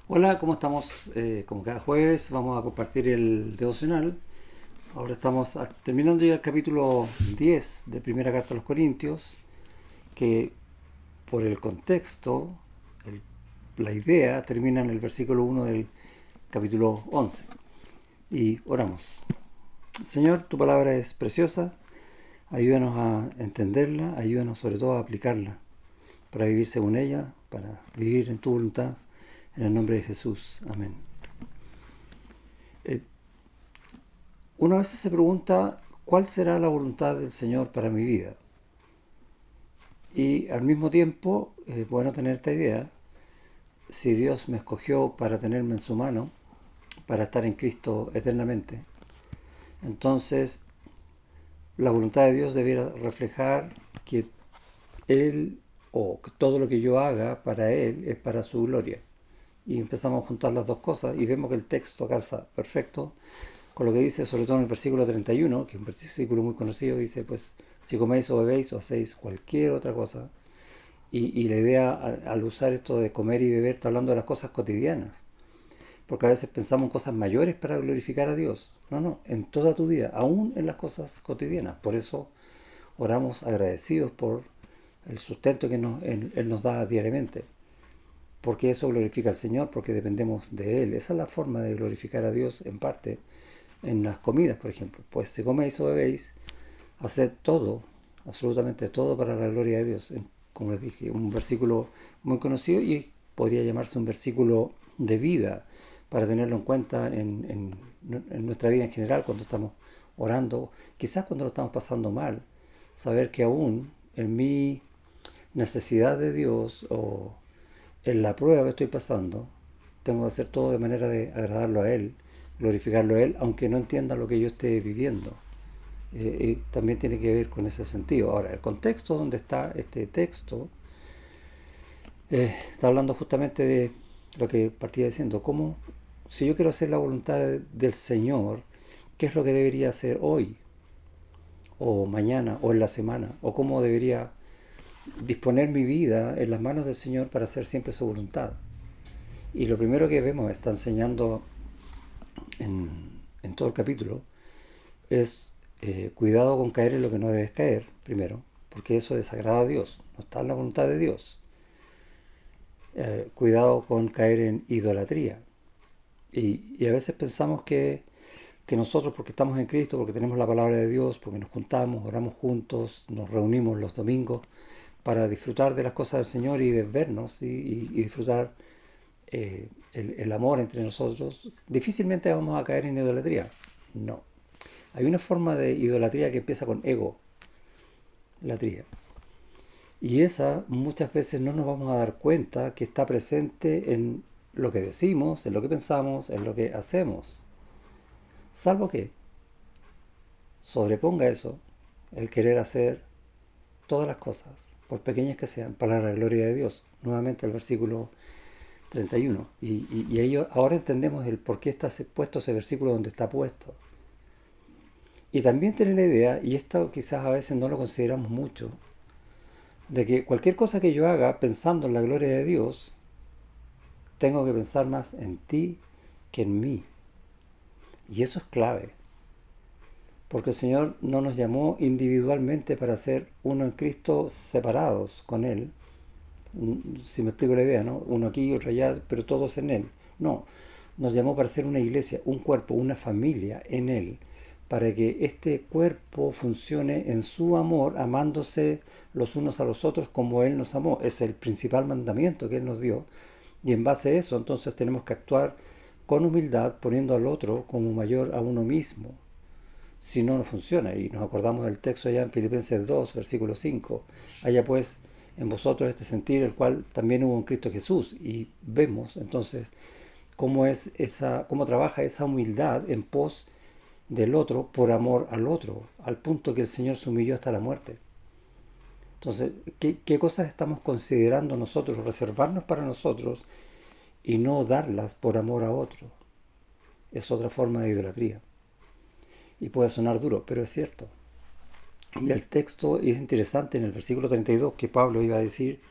Hola, ¿cómo estamos? Como cada jueves vamos a compartir el devocional. Ahora estamos terminando ya el capítulo 10 de Primera Carta a los Corintios, que por el contexto, el- la idea termina en el versículo 1 del capítulo 11. Y oramos. Señor, tu palabra es preciosa, ayúdanos a entenderla, ayúdanos sobre todo a aplicarla, para vivir según ella, para vivir en tu voluntad, en el nombre de Jesús. Amén. Eh, Uno a veces se pregunta cuál será la voluntad del Señor para mi vida. Y al mismo tiempo es bueno tener esta idea. Si Dios me escogió para tenerme en su mano, para estar en Cristo eternamente, entonces la voluntad de Dios debiera reflejar que Él o que todo lo que yo haga para Él es para su gloria. Y empezamos a juntar las dos cosas y vemos que el texto calza perfecto con lo que dice, sobre todo en el versículo 31, que es un versículo muy conocido, dice, pues si coméis o bebéis o hacéis cualquier otra cosa. Y la idea al usar esto de comer y beber está hablando de las cosas cotidianas, porque a veces pensamos en cosas mayores para glorificar a Dios. No, no, en toda tu vida, aún en las cosas cotidianas. Por eso oramos agradecidos por el sustento que Él nos da diariamente, porque eso glorifica al Señor, porque dependemos de Él. Esa es la forma de glorificar a Dios en parte en las comidas, por ejemplo. Pues si coméis o bebéis, haced todo, absolutamente todo para la gloria de Dios. Como les dije, un versículo muy conocido y podría llamarse un versículo de vida para tenerlo en cuenta en nuestra vida en general cuando estamos orando, quizás cuando lo estamos pasando mal, saber que aún en mi necesidad de Dios o en la prueba que estoy pasando, tengo que hacer todo de manera de agradarlo a Él, glorificarlo a Él, aunque no entienda lo que yo esté viviendo. También tiene que ver con ese sentido. Ahora, el contexto donde está este texto está hablando justamente de lo que partía diciendo, cómo si yo quiero hacer la voluntad del Señor, ¿qué es lo que debería hacer hoy o mañana o en la semana? ¿O cómo debería disponer mi vida en las manos del Señor para hacer siempre su voluntad? Y lo primero que vemos, está enseñando en todo el capítulo, es cuidado con caer en lo que no debes caer, primero, porque eso desagrada a Dios, no está en la voluntad de Dios. Cuidado con caer en idolatría. Y a veces pensamos que nosotros, porque estamos en Cristo, porque tenemos la palabra de Dios, porque nos juntamos, oramos juntos, nos reunimos los domingos para disfrutar de las cosas del Señor y de vernos y disfrutar el amor entre nosotros, difícilmente vamos a caer en idolatría. No. Hay una forma de idolatría que empieza con ego, latría. Y esa muchas veces no nos vamos a dar cuenta que está presente en lo que decimos, en lo que pensamos, en lo que hacemos. Salvo que sobreponga eso el querer hacer todas las cosas, por pequeñas que sean, para la gloria de Dios. Nuevamente el versículo 31. Y ahí ahora entendemos el por qué está puesto ese versículo donde está puesto. Y también tener la idea, y esto quizás a veces no lo consideramos mucho, de que cualquier cosa que yo haga pensando en la gloria de Dios, tengo que pensar más en ti que en mí. Y eso es clave, porque el Señor no nos llamó individualmente para ser uno en Cristo separados con Él. Si me explico la idea, ¿no? Uno aquí y otro allá, pero todos en Él. No, nos llamó para ser una iglesia, un cuerpo, una familia en Él, para que este cuerpo funcione en su amor, amándose los unos a los otros como Él nos amó. Es el principal mandamiento que Él nos dio. Y en base a eso, entonces tenemos que actuar con humildad, poniendo al otro como mayor a uno mismo. Si no, no funciona. Y nos acordamos del texto allá en Filipenses 2, versículo 5. Haya pues en vosotros este sentir, el cual también hubo en Cristo Jesús. Y vemos entonces cómo trabaja esa humildad en pos del otro por amor al otro, al punto que el Señor se humilló hasta la muerte. Entonces, ¿qué cosas estamos considerando nosotros, reservarnos para nosotros y no darlas por amor a otro? Es otra forma de idolatría. Y puede sonar duro, pero es cierto. Y el texto es interesante en el versículo 32 que Pablo iba a decir,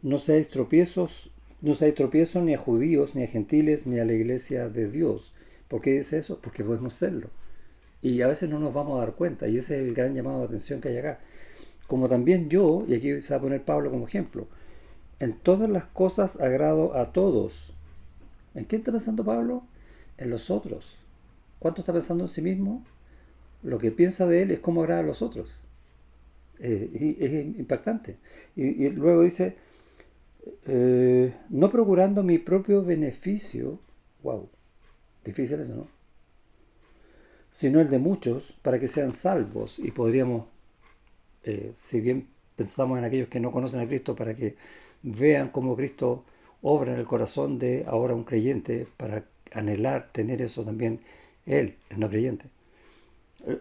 no seáis tropiezos No se hay tropiezo ni a judíos, ni a gentiles, ni a la iglesia de Dios. ¿Por qué dice eso? Porque podemos serlo. Y a veces no nos vamos a dar cuenta, y ese es el gran llamado de atención que hay acá. Como también yo, y aquí se va a poner Pablo como ejemplo, en todas las cosas agrado a todos. ¿En quién está pensando Pablo? En los otros. ¿Cuánto está pensando en sí mismo? Lo que piensa de él es cómo agrada a los otros. Y es impactante. Y luego dice, no procurando mi propio beneficio, wow, difícil eso, ¿no? Sino el de muchos, para que sean salvos. Y podríamos, si bien pensamos en aquellos que no conocen a Cristo, para que vean cómo Cristo obra en el corazón de ahora un creyente, para anhelar tener eso también él, el no creyente.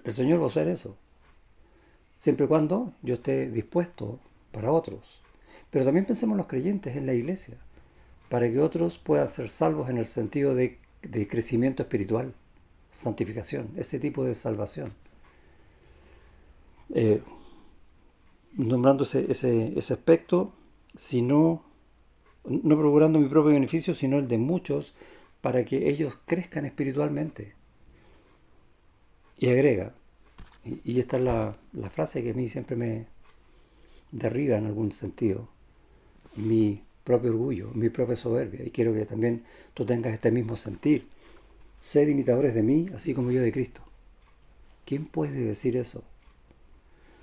El Señor va a usar eso, siempre y cuando yo esté dispuesto para otros. Pero también pensemos en los creyentes en la iglesia, para que otros puedan ser salvos en el sentido de crecimiento espiritual, santificación, ese tipo de salvación. Eh, Nombrando ese aspecto, sino, no procurando mi propio beneficio, sino el de muchos, para que ellos crezcan espiritualmente. Y agrega, y esta es la frase que a mí siempre me derriba en algún sentido, mi propio orgullo, mi propia soberbia, y quiero que también tú tengas este mismo sentir. Sed imitadores de mí, así como yo de Cristo. ¿Quién puede decir eso?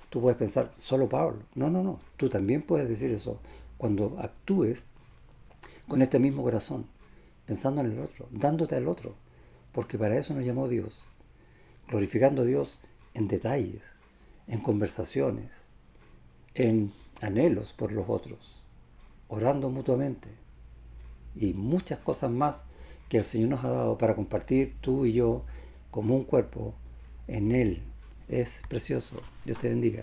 Tú puedes pensar, solo Pablo. No, no, no. Tú también puedes decir eso cuando actúes con este mismo corazón, pensando en el otro, dándote al otro. Porque para eso nos llamó Dios. Glorificando a Dios en detalles, en conversaciones, en anhelos por los otros, orando mutuamente y muchas cosas más que el Señor nos ha dado para compartir tú y yo como un cuerpo en Él. Es precioso. Dios te bendiga.